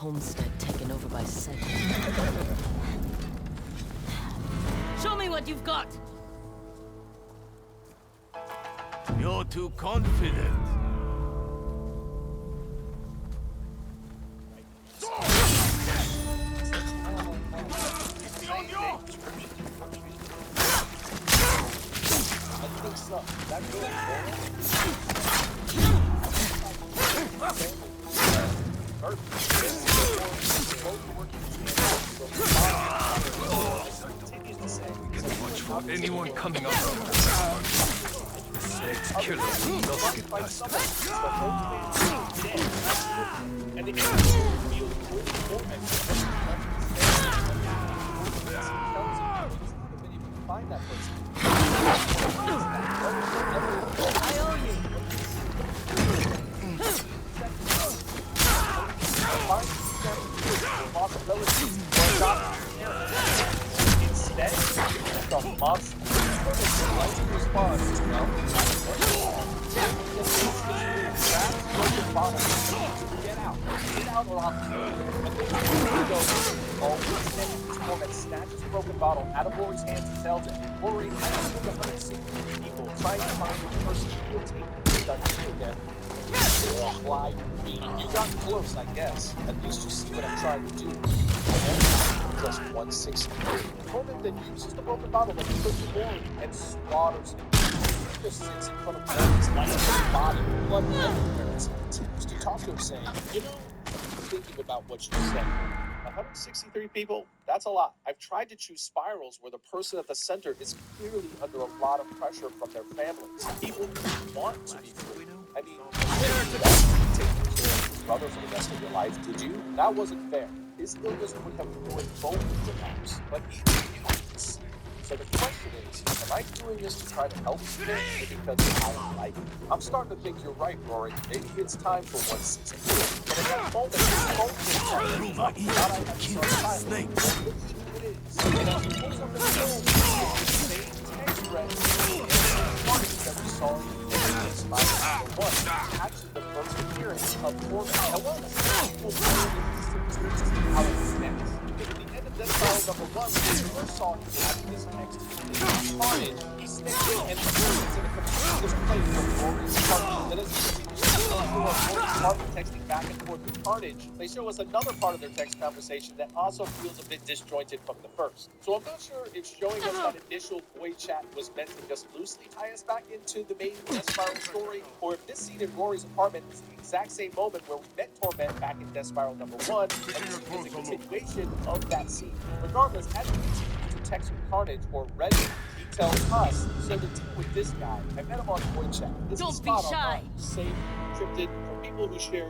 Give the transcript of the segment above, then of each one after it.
homestead taken over by settlers. Show me what you've got! You're too confident. Watch for anyone coming up. Let's kill him. Not get past us. And the feel find that person. I owe you! Instead, the monster response, Get out or I'll snatches a broken bottle out of Rory's hands and tells it, Rory, I have 160 people trying to find the person who will take the again. You got close, I guess. At least you see what I'm trying to do. Just 163. Torment then uses the broken bottle that he puts in Rory and slaughters him. He just sits in front of Rory's lifeless body, blood everywhere, and continues to talk to him, saying, you know, I'm thinking about what you said. 163 people, that's a lot. I've tried to choose spirals where the person at the center is clearly under a lot of pressure from their families. People who want to be free. I mean, you take care of his brother for the rest of your life, did you? That wasn't fair. His illness would have ruined both of your lives, but even you didn't see. So the question is, am I doing this to try to help you or because I don't like it? I'm starting to think you're right, Rory. Maybe it's time for 163. But at that moment, his phone was I had to start silent. It is. And as he pulls up his phone, the same text thread that we saw in this by number 1. Actually, the first appearance of Torment. However, people how it's next. Because at the end of this file number 1, when we first saw him having this text in Carnage, he steps in and turns in a completely different place from Rory's Carnage. That is, texting back and forth with Carnage, they show us another part of their text conversation that also feels a bit disjointed from the first. So I'm not sure if showing us that initial void chat was meant to just loosely tie us back into the main Death Spiral story, or if this scene in Rory's apartment is the exact same moment where we met Torment back in Death Spiral number 1, and this is a continuation of that scene. Regardless, as we continue to text with Carnage or Reddit, he tells us, so to deal with this guy, I met him on void chat. This is spot on, safe, encrypted, for people who share,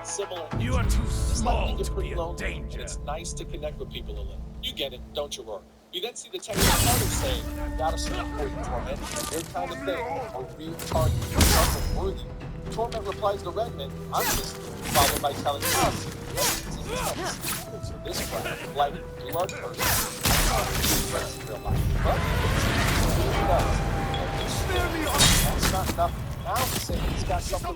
similar. You are too small to be a lonely, danger. And it's nice to connect with people a little. You get it, don't you, Rory? You then see the text of Carnage saying, gotta speak for you, Torment. Your kind of thing, a real target, something worthy. Torment replies to Redmond, I'm just, followed by telling us, so this crap, like blood person. Real life. But that's not enough. Now he's saying he's got something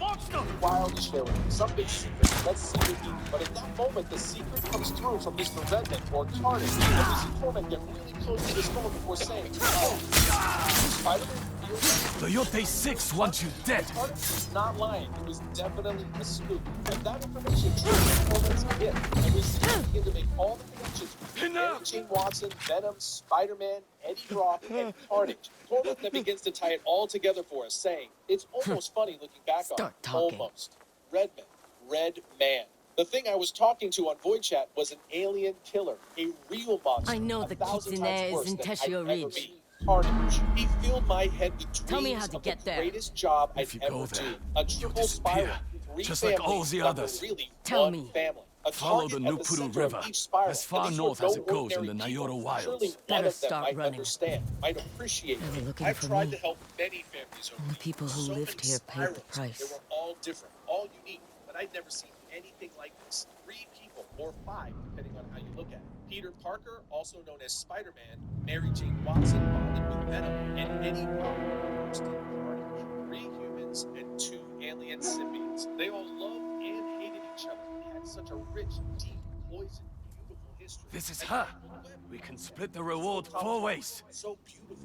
wild to share with him, something secret. Let's see what he. But at that moment, the secret comes through from Mr. Redmond or Carnage, and we see Torment get really close to his phone before saying, Spider-Man feels the Yōtei 6 wants you dead. Carnage is not lying. It was definitely a scoop. And that information triggers Torment's hit, and we see him begin to make all the connections between Mary Jane Watson, Venom, Spider-Man, Eddie Brock, and Carnage. Torment then begins to tie it all together for us, saying, it's almost funny looking back on it. Almost. Redman. Red Man. The thing I was talking to on Void Chat was an alien killer, a real monster. I know the Kitsune is in Teshio Ridge. Carnage. He filled my head with dreams. Tell me how to get there. Greatest job I'd you ever go there, do. A triple spiral. just like all the others. Really Tell me. Family. Follow the Nupuru River, as far north as it goes in the Nyoro wilds. Better start running. Understand, might appreciate They were looking I've for tried me. to help many families over And the people who so lived many here paid the spirals. price. They were all different, all unique, but I'd never seen anything like this. 3 people, or 5, depending on how you look at it. Peter Parker, also known as Spider-Man, Mary Jane Watson bonded with Venom, and Eddie Brock immersed in Carnage. 3 humans and 2 alien symbiotes. They all loved and hated each other. They had such a rich, deep, poisoned, beautiful history. This is And her. the web We can is split the reward so 4 ways. so beautiful.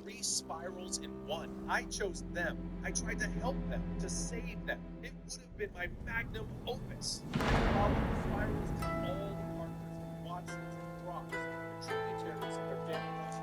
3 spirals in one. I chose them. I tried to help them, to save them. It would have been my magnum opus. I followed the spirals to all the partners, Watsons, and Crofts, the tributaries of their families,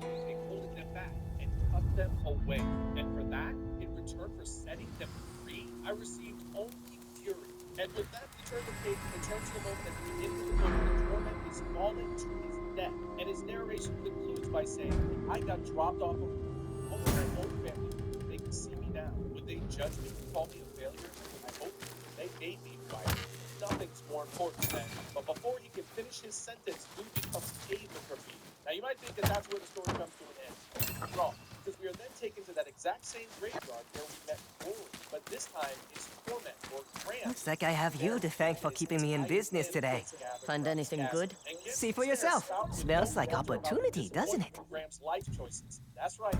everything holding them back, and cut them away. And for that, in return for setting them free, I received only fury. And with that, we turn the page and turn to the moment at the beginning of the book when Torment is falling to his death. And his narration concludes by saying, I got dropped off of what would my own family do? They can see me now. Would they judge me and call me a failure? I hope they made me who I am. Nothing's more important than. But before he can finish his sentence, Lou becomes pavement graffiti. Now you might think that that's where the story comes to an end. Wrong, because we are then taken to that exact same graveyard where we met Rory, but this time it's Torment or Grant. Looks like I have you to thank for keeping me in business today. Find anything good? See for yourself. Smells like opportunity, doesn't it? Graham's life choices. That's right.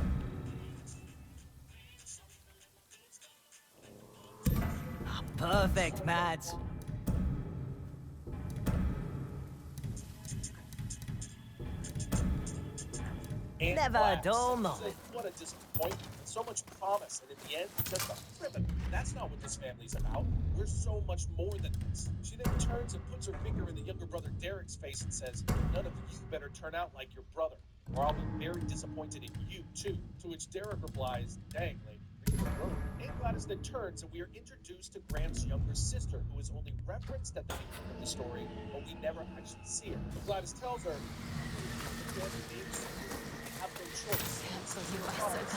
Perfect, Mads. And Never a dull moment. What a disappointment. So much promise, and in the end, just a criminal. That's not what this family's about. We're so much more than this. She then turns and puts her finger in the younger brother Derek's face and says, none of you better turn out like your brother, or I'll be very disappointed in you, too. To which Derek replies, dang, lady. And Gladys then turns, and we are introduced to Graham's younger sister, who is only referenced at the beginning of the story, but we never actually see her. Gladys tells her, have no choice. Cancel you, I forgot.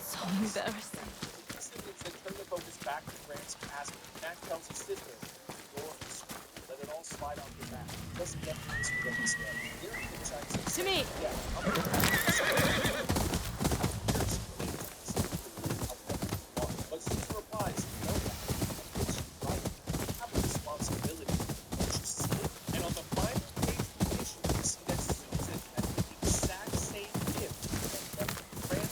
So embarrassing. The siblings then turn the focus back to Graham's past. Mac tells his sister, "You're let it all slide off your back. Doesn't get to this with instead." Derek then chimes in, To me. "Yeah, I'm but Caesar replies, "No, she's right. You have a responsibility. Don't you see it?" And on the final page of the issue, we see that Susan has the exact same gift that Grant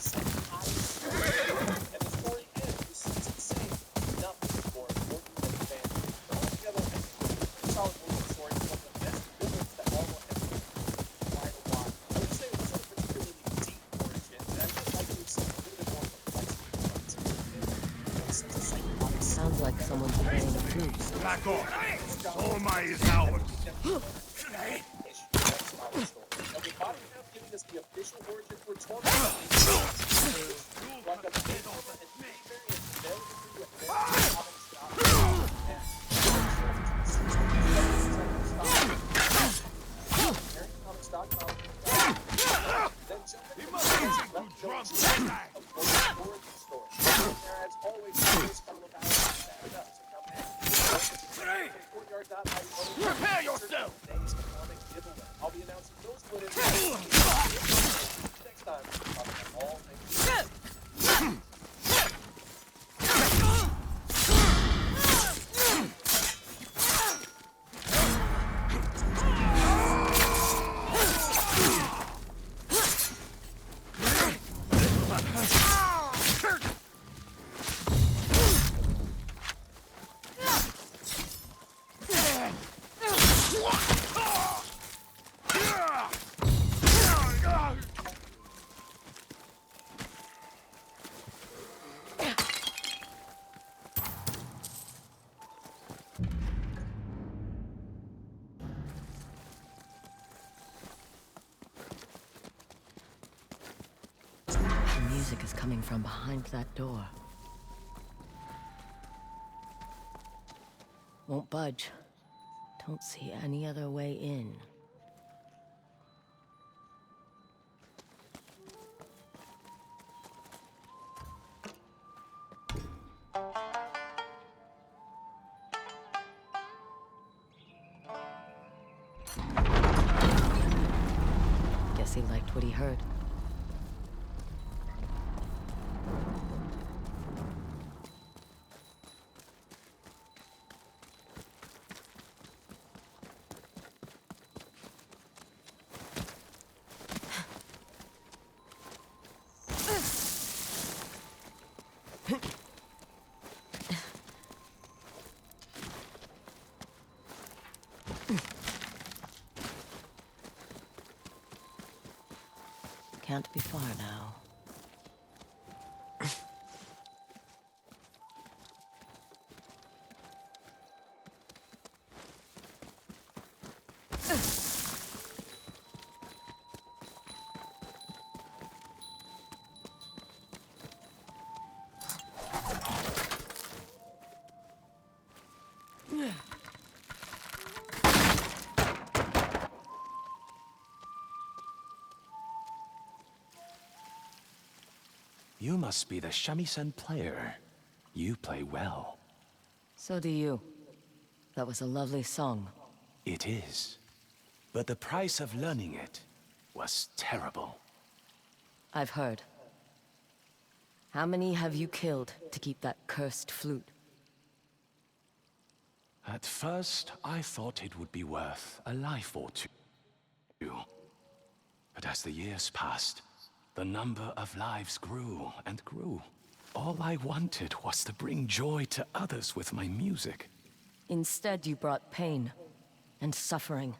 said, "I swear." And the story ends with Susan saying, "Nothing is more important than family." But altogether, I think it's a pretty solid origin story for one of the best villains that Marvel has made in quite a while. I would say it was a particularly deep origin, and I'd just like to see a little bit more complexity. Such a psychotic Sounds like someone's playing a flute. Back off. Soma is ours. And with bottom half giving us the official origin for Torment, like a big over and many variants very true and very common stop. Very common stock knowledge. Then jump into the origin story. As always, this kind of bad enough. So come in. Prepare yourself. I'll be announcing those winners next time on All Things. The music is coming from behind that door. Won't budge. Don't see any other way in. Guess he liked what he heard. Can't be far now. You must be the shamisen player. You play well. So do you. That was a lovely song. It is. But the price of learning it was terrible. I've heard. How many have you killed to keep that cursed flute? At first, I thought it would be worth a life or two. But as the years passed, the number of lives grew and grew. All I wanted was to bring joy to others with my music. Instead, you brought pain and suffering.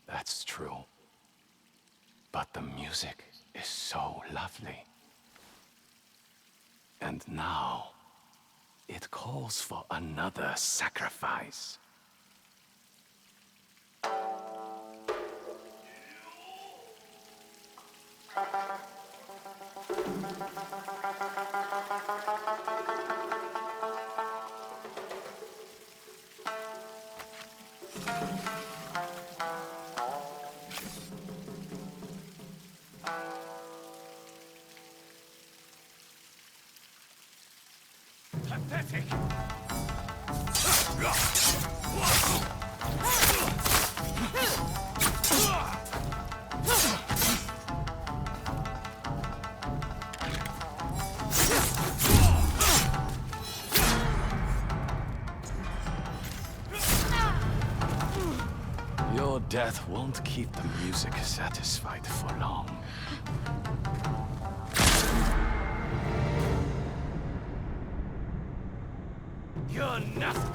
That's true. But the music is so lovely. And now, it calls for another sacrifice. Pathetic! Your death won't keep the music satisfied for long. You're nothing.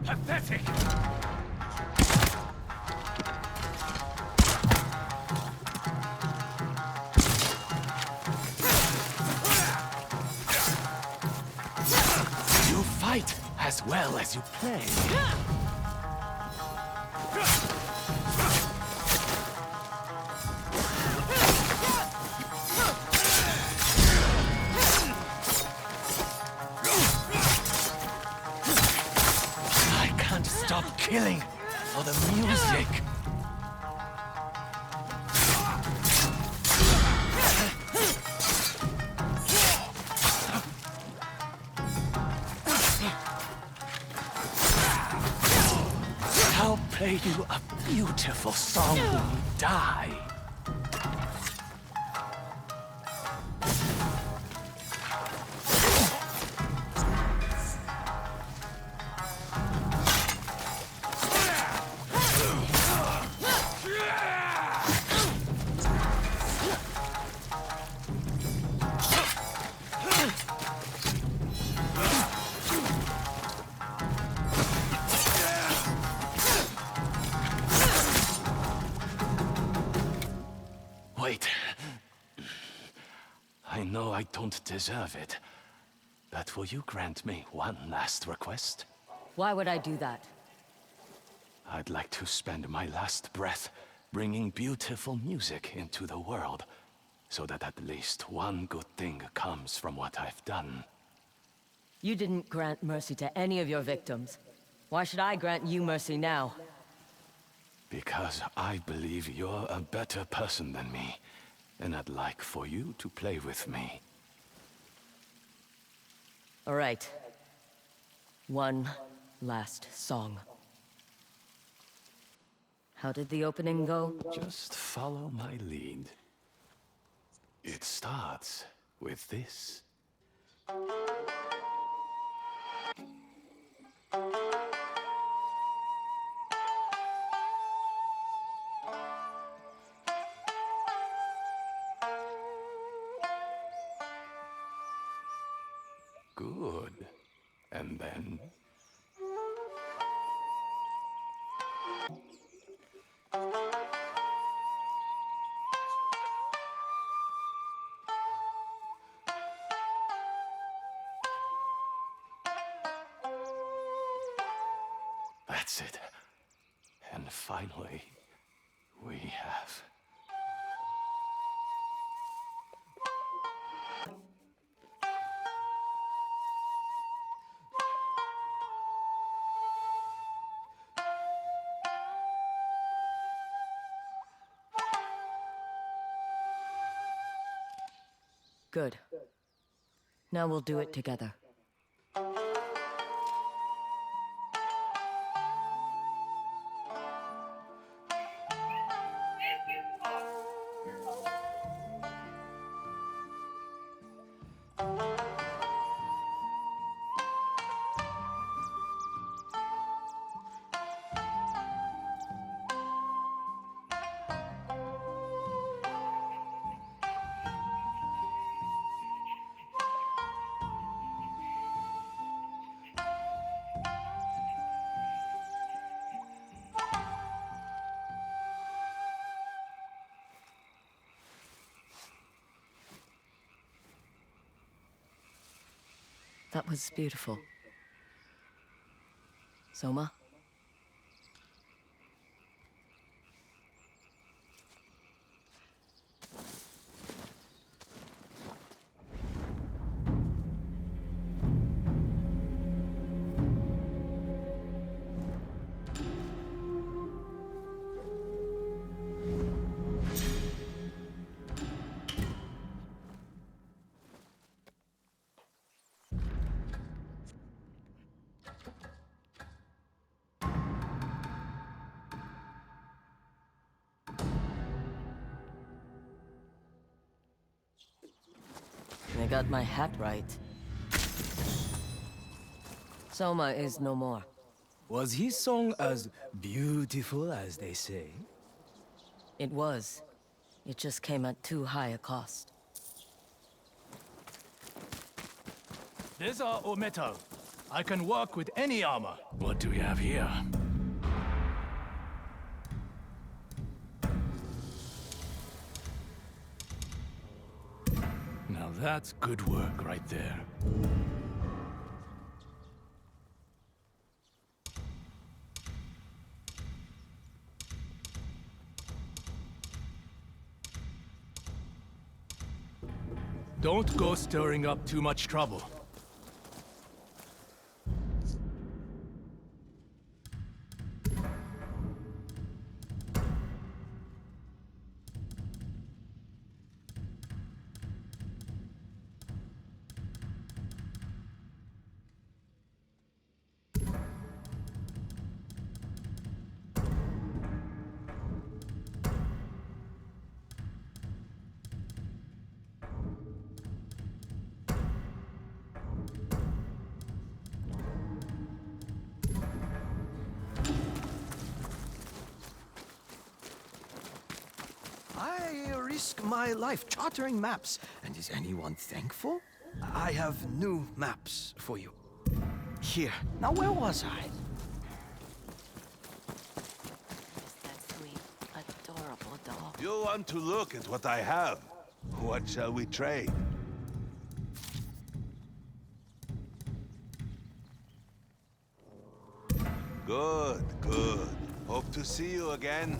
Pathetic! You fight as well as you play. Stop killing for the music. I'll play you a beautiful song when you die. Wait. I know I don't deserve it, but will you grant me one last request? Why would I do that? I'd like to spend my last breath bringing beautiful music into the world, so that at least one good thing comes from what I've done. You didn't grant mercy to any of your victims. Why should I grant you mercy now? Because I believe you're a better person than me, and I'd like for you to play with me. All right. One last song. How did the opening go? Just follow my lead. It starts with this. Good. And then... That's it. And finally, we have... Good. Now we'll do it together. That was beautiful. Soma? I got my hat right. Soma is no more. Was his song as beautiful as they say? It was. It just came at too high a cost. These are all metal. I can work with any armor. What do we have here? Now that's good work right there. Don't go stirring up too much trouble. I risk my life chartering maps. And is anyone thankful? I have new maps for you. Here. Now, where was I? That sweet, adorable doll. You want to look at what I have? What shall we trade? Good, good. Hope to see you again.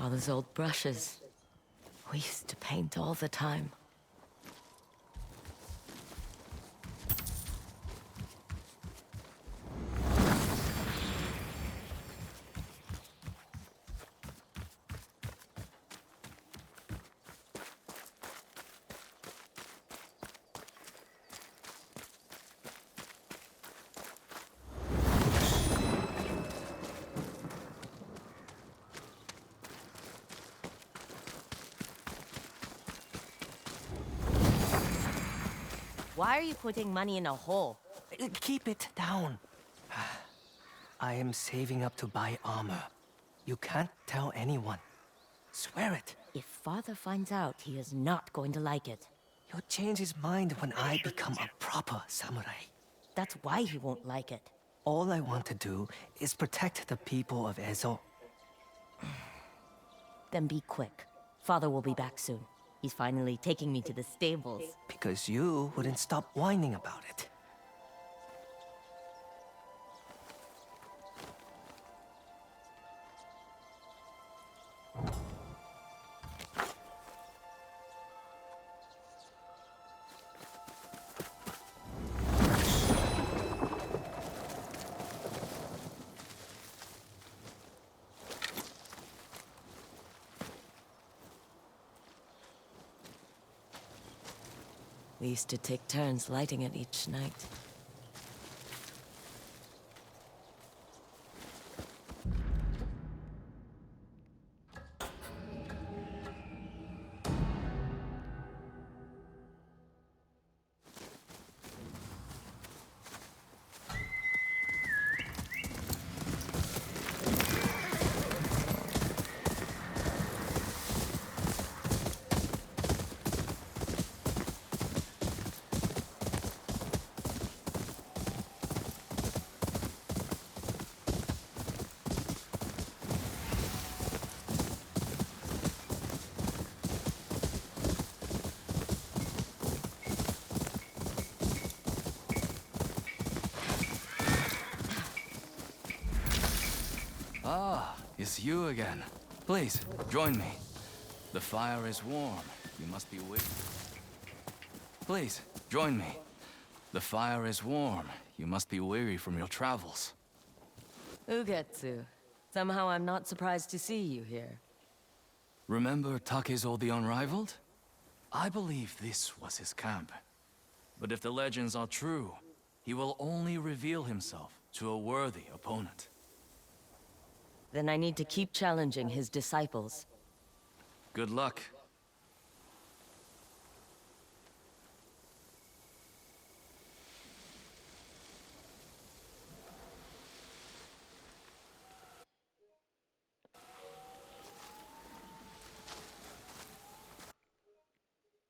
Father's old brushes. We used to paint all the time. Why are you putting money in a hole? Keep it down. I am saving up to buy armor. You can't tell anyone. Swear it. If Father finds out, he is not going to like it. He'll change his mind when I become a proper samurai. That's why he won't like it. All I want to do is protect the people of Ezo. Then be quick. Father will be back soon. He's finally taking me to the stables. Because you wouldn't stop whining about it. We used to take turns lighting it each night. Ah, it's you again. Please, join me. The fire is warm. You must be weary. Please, join me. The fire is warm. You must be weary from your travels. Ugetsu. Somehow I'm not surprised to see you here. Remember Takezo the Unrivaled? I believe this was his camp. But if the legends are true, he will only reveal himself to a worthy opponent. Then I need to keep challenging his disciples. Good luck.